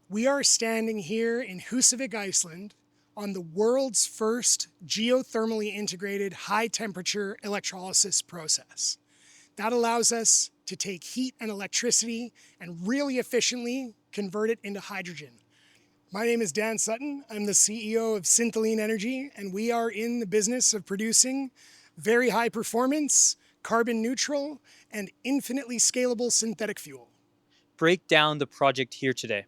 We are standing here in Husavik, Iceland, on the world's first geothermally integrated high-temperature electrolysis process. That allows us to take heat and electricity and really efficiently convert it into hydrogen. My name is Dan Sutton. I'm the CEO of Syntholene Energy, and we are in the business of producing very high performance, carbon neutral, and infinitely scalable synthetic fuel. Break down the project here today.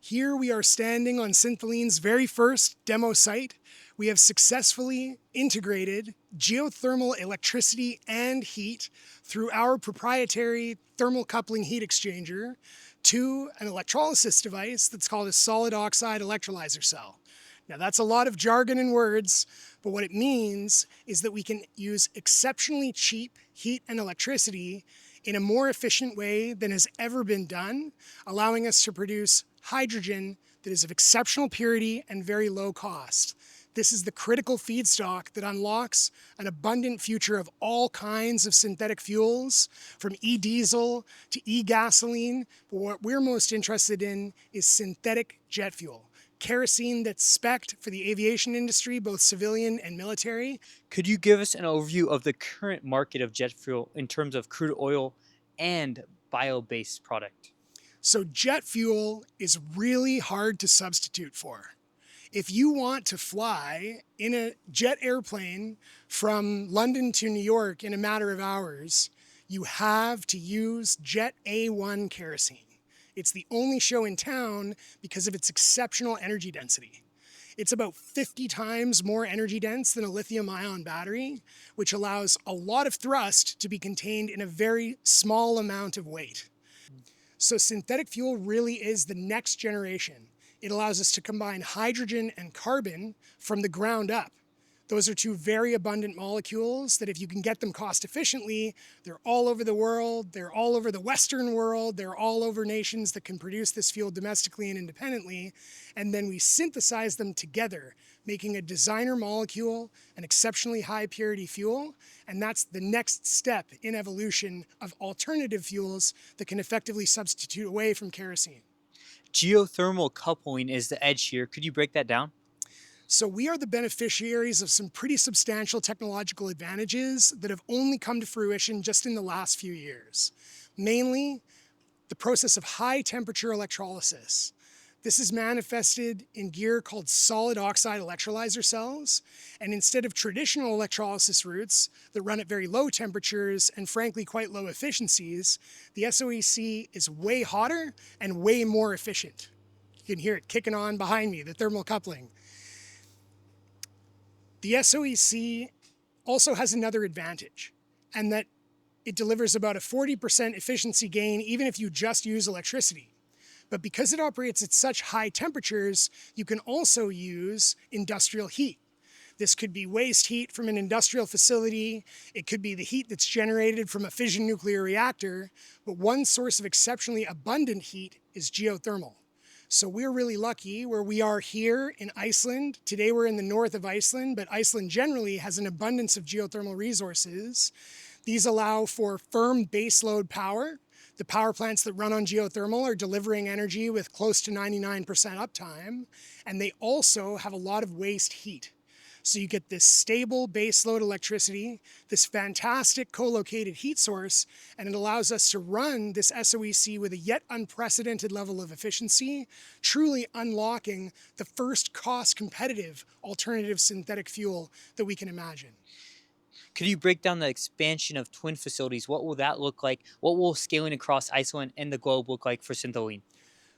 Here we are standing on Syntholene's very first demo site. We have successfully integrated geothermal electricity and heat through our proprietary thermal coupling heat exchanger to an electrolysis device that's called a solid oxide electrolyzer cell. Now that's a lot of jargon and words, but what it means is that we can use exceptionally cheap heat and electricity in a more efficient way than has ever been done, allowing us to produce hydrogen that is of exceptional purity and very low cost. This is the critical feedstock that unlocks an abundant future of all kinds of synthetic fuels, from e-diesel to e-gasoline. But what we're most interested in is synthetic jet fuel, kerosene that's spec'd for the aviation industry, both civilian and military. Could you give us an overview of the current market of jet fuel in terms of crude oil and bio-based product? So jet fuel is really hard to substitute for. If you want to fly in a jet airplane from London to New York in a matter of hours, you have to use Jet A1 kerosene. It's the only show in town because of its exceptional energy density. It's about 50 times more energy dense than a lithium-ion battery, which allows a lot of thrust to be contained in a very small amount of weight. So synthetic fuel really is the next generation. It allows us to combine hydrogen and carbon from the ground up. Those are two very abundant molecules that if you can get them cost efficiently, they're all over the world, they're all over the Western world, they're all over nations that can produce this fuel domestically and independently. And then we synthesize them together, making a designer molecule, an exceptionally high purity fuel. And that's the next step in evolution of alternative fuels that can effectively substitute away from kerosene. Geothermal coupling is the edge here. Could you break that down? So we are the beneficiaries of some pretty substantial technological advantages that have only come to fruition just in the last few years. Mainly, the process of high temperature electrolysis. This is manifested in gear called solid oxide electrolyzer cells. And instead of traditional electrolysis routes that run at very low temperatures and frankly quite low efficiencies, the SOEC is way hotter and way more efficient. You can hear it kicking on behind me, the thermal coupling. The SOEC also has another advantage, and that it delivers about a 40% efficiency gain even if you just use electricity. But because it operates at such high temperatures, you can also use industrial heat. This could be waste heat from an industrial facility. It could be the heat that's generated from a fission nuclear reactor. But one source of exceptionally abundant heat is geothermal. So we're really lucky where we are here in Iceland. Today we're in the north of Iceland, but Iceland generally has an abundance of geothermal resources. These allow for firm baseload power. The power plants that run on geothermal are delivering energy with close to 99% uptime, and they also have a lot of waste heat. So you get this stable baseload electricity, this fantastic co-located heat source, and it allows us to run this SOEC with a yet unprecedented level of efficiency, truly unlocking the first cost-competitive alternative synthetic fuel that we can imagine. Could you break down the expansion of twin facilities? What will that look like? What will scaling across Iceland and the globe look like for Syntholene?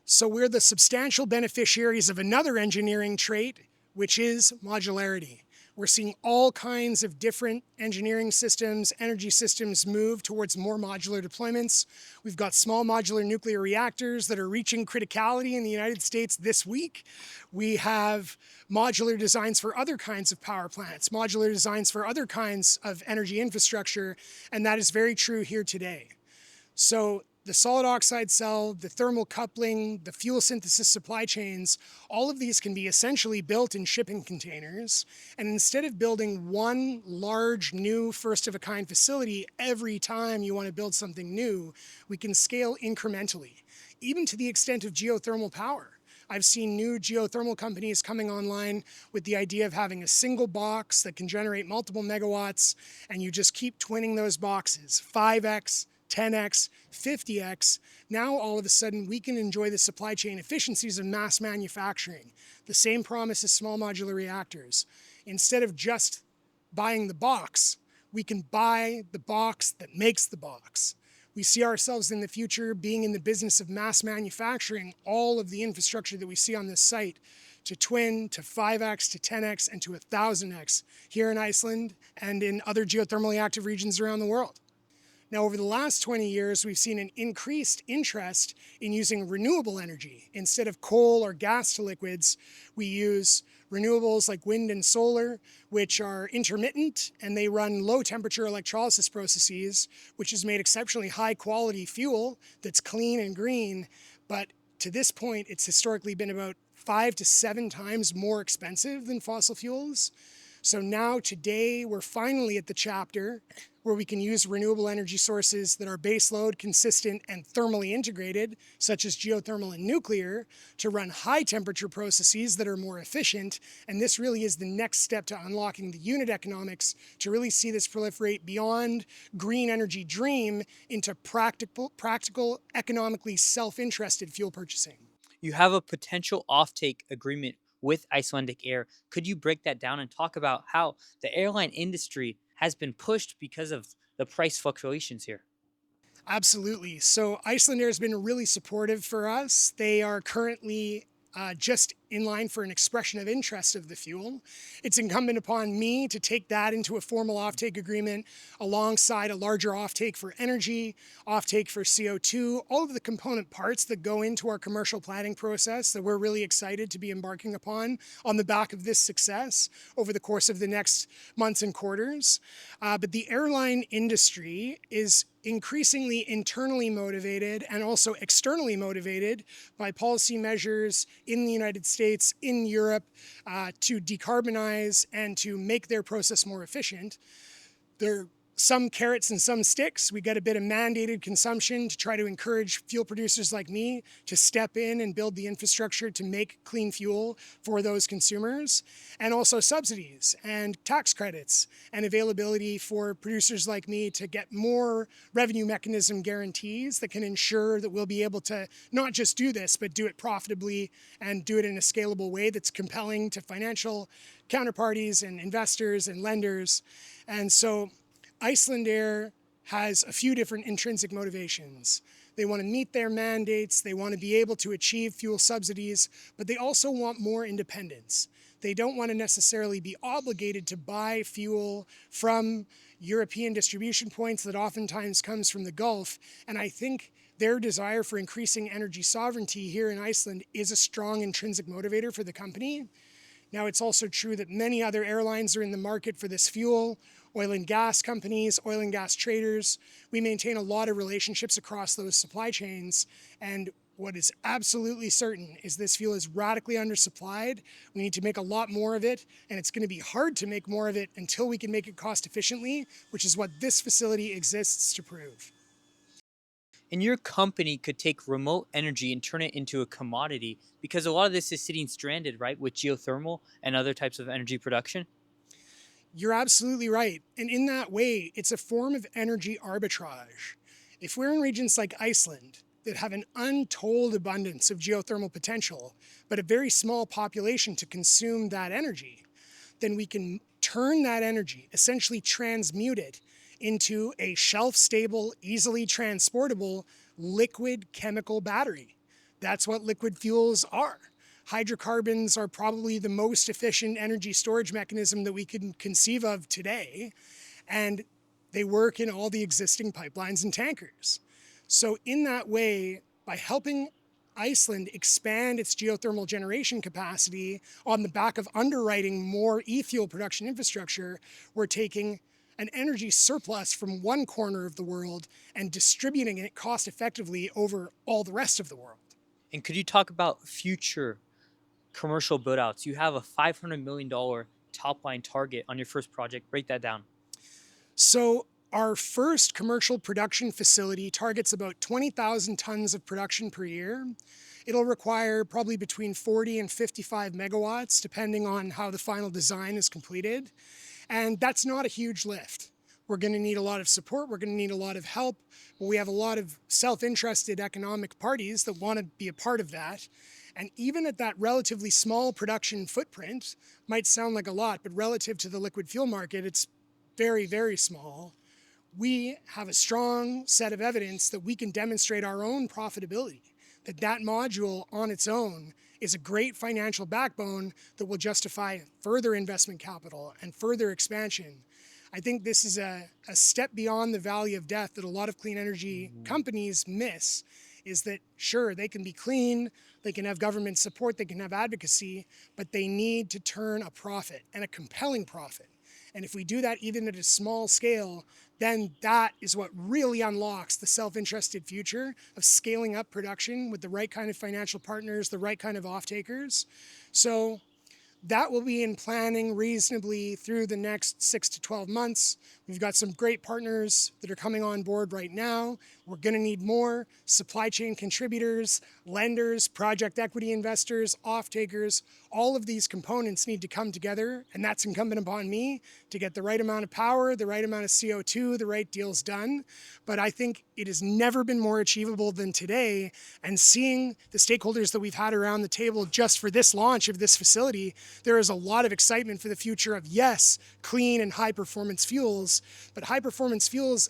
So we're the substantial beneficiaries of another engineering trait, which is modularity. We're seeing all kinds of different engineering systems, energy systems move towards more modular deployments. We've got small modular nuclear reactors that are reaching criticality in the United States this week. We have modular designs for other kinds of power plants, modular designs for other kinds of energy infrastructure, and that is very true here today. So the solid oxide cell, the thermal coupling, the fuel synthesis supply chains, all of these can be essentially built in shipping containers. And instead of building one large new first-of-a-kind facility every time you want to build something new, we can scale incrementally, even to the extent of geothermal power. I've seen new geothermal companies coming online with the idea of having a single box that can generate multiple megawatts, and you just keep twinning those boxes, 5x, 10x, 50x. Now, all of a sudden, we can enjoy the supply chain efficiencies of mass manufacturing. The same promise as small modular reactors. Instead of just buying the box, we can buy the box that makes the box. We see ourselves in the future being in the business of mass manufacturing all of the infrastructure that we see on this site to twin, to 5x, to 10x, and to 1000x here in Iceland and in other geothermally active regions around the world. Now, over the last 20 years, we've seen an increased interest in using renewable energy. Instead of coal or gas to liquids, we use renewables like wind and solar, which are intermittent, and they run low temperature electrolysis processes, which has made exceptionally high quality fuel that's clean and green. But to this point, it's historically been about 5 to 7 times more expensive than fossil fuels. So now today we're finally at the chapter where we can use renewable energy sources that are baseload, consistent, and thermally integrated, such as geothermal and nuclear, to run high temperature processes that are more efficient. And this really is the next step to unlocking the unit economics to really see this proliferate beyond green energy dream into practical economically self-interested fuel purchasing. You have a potential offtake agreement with Icelandic Air. Could you break that down and talk about how the airline industry has been pushed because of the price fluctuations here? Absolutely. So Iceland Air has been really supportive for us. They are currently just in line for an expression of interest of the fuel. It's incumbent upon me to take that into a formal offtake agreement alongside a larger offtake for energy, offtake for CO2, all of the component parts that go into our commercial planning process that we're really excited to be embarking upon on the back of this success over the course of the next months and quarters. But the airline industry is increasingly internally motivated and also externally motivated by policy measures in the United States, in Europe, to decarbonize and to make their process more efficient. There are some carrots and some sticks. We got a bit of mandated consumption to try to encourage fuel producers like me to step in and build the infrastructure to make clean fuel for those consumers, and also subsidies and tax credits and availability for producers like me to get more revenue mechanism guarantees that can ensure that we'll be able to not just do this, but do it profitably and do it in a scalable way that's compelling to financial counterparties and investors and lenders. And so Iceland Air has a few different intrinsic motivations. They want to meet their mandates, they want to be able to achieve fuel subsidies, but they also want more independence. They don't want to necessarily be obligated to buy fuel from European distribution points that oftentimes comes from the Gulf. And I think their desire for increasing energy sovereignty here in Iceland is a strong intrinsic motivator for the company. Now, it's also true that many other airlines are in the market for this fuel. Oil and gas companies, oil and gas traders. We maintain a lot of relationships across those supply chains. And what is absolutely certain is this fuel is radically undersupplied. We need to make a lot more of it, and it's going to be hard to make more of it until we can make it cost efficiently, which is what this facility exists to prove. And your company could take remote energy and turn it into a commodity because a lot of this is sitting stranded, right, with geothermal and other types of energy production. You're absolutely right. And in that way, it's a form of energy arbitrage. If we're in regions like Iceland that have an untold abundance of geothermal potential, but a very small population to consume that energy, then we can turn that energy, essentially transmute it into a shelf-stable, easily transportable liquid chemical battery. That's what liquid fuels are. Hydrocarbons are probably the most efficient energy storage mechanism that we can conceive of today, and they work in all the existing pipelines and tankers. So in that way, by helping Iceland expand its geothermal generation capacity on the back of underwriting more e-fuel production infrastructure, we're taking an energy surplus from one corner of the world and distributing it cost effectively over all the rest of the world. And could you talk about future commercial build outs? You have a $500 million top line target on your first project. Break that down. So our first commercial production facility targets about 20,000 tons of production per year. It'll require probably between 40 and 55 megawatts, depending on how the final design is completed. And that's not a huge lift. We're going to need a lot of support. We're going to need a lot of help. But we have a lot of self-interested economic parties that want to be a part of that. And even at that relatively small production footprint, might sound like a lot, but relative to the liquid fuel market, it's very, very small. We have a strong set of evidence that we can demonstrate our own profitability, that module on its own is a great financial backbone that will justify further investment capital and further expansion. I think this is a step beyond the valley of death that a lot of clean energy companies miss, is that sure, they can be clean, they can have government support, they can have advocacy, but they need to turn a profit, and a compelling profit. And if we do that even at a small scale, then that is what really unlocks the self-interested future of scaling up production with the right kind of financial partners, the right kind of off-takers. So that will be in planning reasonably through the next 6 to 12 months. We've got some great partners that are coming on board right now. We're going to need more supply chain contributors, lenders, project equity investors, off-takers. All of these components need to come together, and that's incumbent upon me to get the right amount of power, the right amount of CO2, the right deals done. But I think it has never been more achievable than today, and seeing the stakeholders that we've had around the table just for this launch of this facility, there is a lot of excitement for the future of, yes, clean and high-performance fuels, but high-performance fuels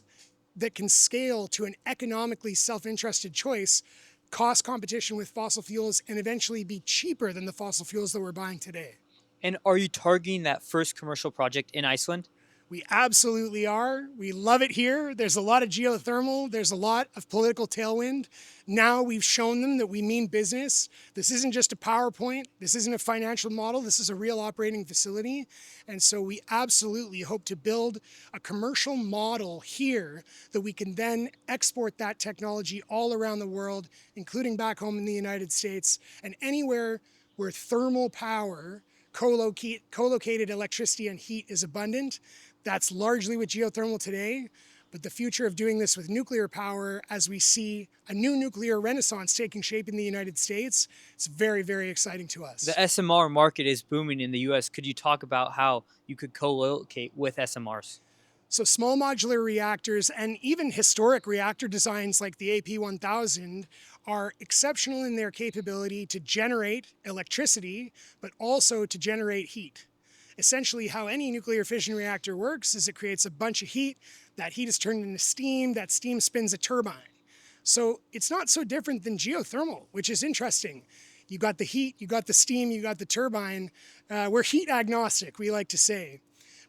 that can scale to an economically self-interested choice, cost competition with fossil fuels, and eventually be cheaper than the fossil fuels that we're buying today. And are you targeting that first commercial project in Iceland? We absolutely are. We love it here. There's a lot of geothermal. There's a lot of political tailwind. Now we've shown them that we mean business. This isn't just a PowerPoint. This isn't a financial model. This is a real operating facility. And so we absolutely hope to build a commercial model here that we can then export that technology all around the world, including back home in the United States, and anywhere where thermal power, co-located electricity and heat is abundant. That's largely with geothermal today, but the future of doing this with nuclear power, as we see a new nuclear renaissance taking shape in the United States, it's very, very exciting to us. The SMR market is booming in the US. Could you talk about how you could co-locate with SMRs? So small modular reactors and even historic reactor designs like the AP1000 are exceptional in their capability to generate electricity, but also to generate heat. Essentially, how any nuclear fission reactor works is it creates a bunch of heat. That heat is turned into steam. That steam spins a turbine. So it's not so different than geothermal, which is interesting. You got the heat, you got the steam, you got the turbine. We're heat agnostic, we like to say.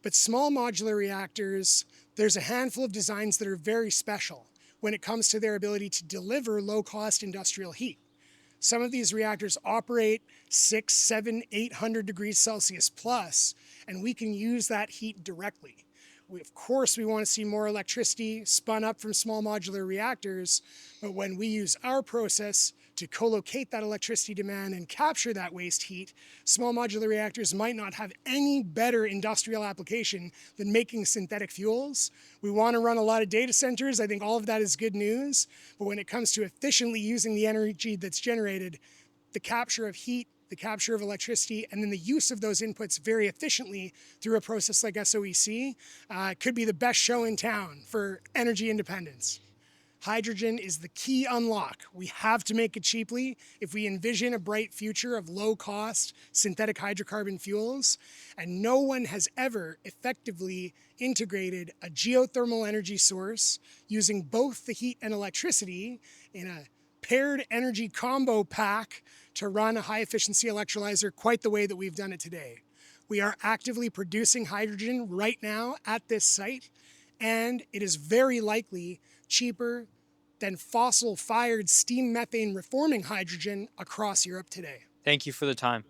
But small modular reactors, there's a handful of designs that are very special when it comes to their ability to deliver low-cost industrial heat. Some of these reactors operate 600, 700, 800 degrees Celsius plus, and we can use that heat directly. Of course, we want to see more electricity spun up from small modular reactors, but when we use our process to co-locate that electricity demand and capture that waste heat, small modular reactors might not have any better industrial application than making synthetic fuels. We want to run a lot of data centers. I think all of that is good news, but when it comes to efficiently using the energy that's generated, the capture of heat, the capture of electricity, and then the use of those inputs very efficiently through a process like SOEC could be the best show in town for energy independence. Hydrogen is the key unlock. We have to make it cheaply if we envision a bright future of low-cost synthetic hydrocarbon fuels, and no one has ever effectively integrated a geothermal energy source using both the heat and electricity in a paired energy combo pack to run a high-efficiency electrolyzer quite the way that we've done it today. We are actively producing hydrogen right now at this site, and it is very likely cheaper than fossil-fired steam methane reforming hydrogen across Europe today. Thank you for the time.